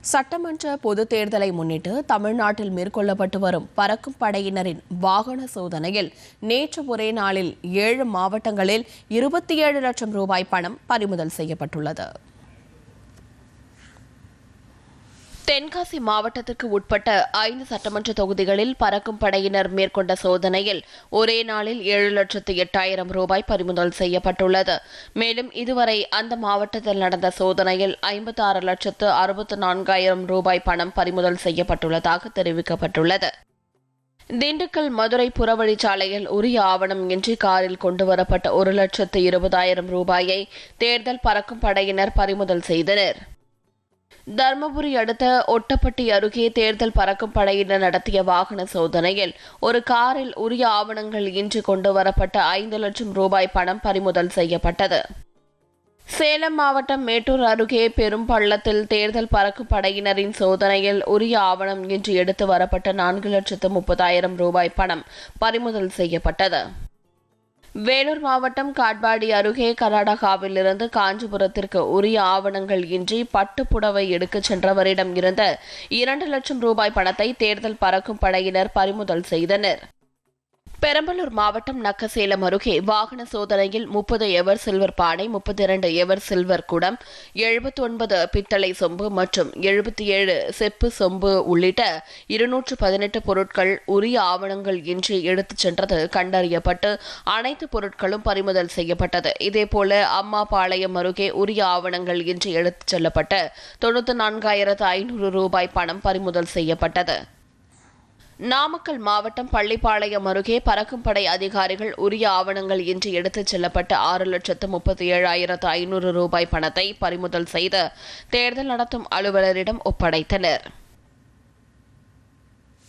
சட்டமன்ற பொதுத் தேர்தலை முன்னிட்டு தமிழ்நாட்டில் மேற்கொள்ளப்பட்டு வரும் பறக்கும் படையினரின் வாகன சோதனையில் நேற்று ஒரே நாளில் 7 மாவட்டங்களில் 27 லட்சம் ரூபாய் பணம் பறிமுதல் செய்யப்பட்டுள்ளது. தென்காசி மாவட்டத்திற்கு உட்பட்ட 5 சட்டமன்ற தொகுதிகளில் பறக்கும் படையினர் மேற்கொண்ட சோதனையில் ஒரே நாளில் 7,08,000 ரூபாய் பறிமுதல் செய்யப்பட்டுள்ளது. மேலும் இதுவரை அந்த மாவட்டத்தில் நடந்த சோதனையில் 56,64,000 ரூபாய் பணம் பறிமுதல் செய்யப்பட்டுள்ளதாக தெரிவிக்கப்பட்டுள்ளது. திண்டுக்கல் மதுரை புறவழிச்சாலையில் உரிய ஆவணம் இன்றி காரில் கொண்டுவரப்பட்ட 1,20,000 ரூபாயை தேர்தல் பறக்கும் படையினர் பறிமுதல் செய்தனர். தருமபுரி அடுத்த ஒட்டப்பட்டி அருகே தேர்தல் பறக்கும் படையினர் நடத்திய வாகன சோதனையில் ஒரு காரில் உரிய ஆவணங்கள் இன்றி கொண்டுவரப்பட்ட 5 லட்சம் ரூபாய் பணம் பறிமுதல் செய்யப்பட்டது. சேலம் மாவட்டம் மேட்டூர் அருகே பெரும்பள்ளத்தில் தேர்தல் பறக்கும் படையினரின் சோதனையில் உரிய ஆவணம் இன்றி எடுத்து வரப்பட்ட 4,30,000 ரூபாய் பணம் பறிமுதல் செய்யப்பட்டது. வேலூர் மாவட்டம் காட்பாடி அருகே கர்நாடகாவிலிருந்து காஞ்சிபுரத்திற்கு உரிய ஆவணங்கள் இன்றி பட்டு புடவை எடுக்கச் சென்றவரிடம் இருந்த 2 லட்சம் ரூபாய் பணத்தை தேர்தல் பறக்கும் படையினர் பறிமுதல் செய்தனர். பெரம்பலூர் மாவட்டம் நக்கசேலம் அருகே வாகன சோதனையில் 30 எவர் சில்வர் பானை, 32 எவர் சில்வர் குடம், 79 பித்தளை சொம்பு மற்றும் 77 செப்பு சொம்பு உள்ளிட்ட 218 பொருட்கள் உரிய ஆவணங்கள் இன்றி எடுத்துச் சென்றது கண்டறியப்பட்டு அனைத்து பொருட்களும் பறிமுதல் செய்யப்பட்டது. இதேபோல அம்மாபாளையம் அருகே உரிய ஆவணங்கள் இன்றி எடுத்துச் செல்லப்பட்ட 94,500 ரூபாய் பணம் பறிமுதல் செய்யப்பட்டது. நாமக்கல் மாவட்டம் பள்ளிப்பாளையம் அருகே பறக்கும் படை அதிகாரிகள் உரிய ஆவணங்கள் இன்றி எடுத்துச் செல்லப்பட்ட 6,37,500 ரூபாய் பணத்தை பறிமுதல் செய்து தேர்தல் நடத்தும் அலுவலரிடம் ஒப்படைத்தனர்.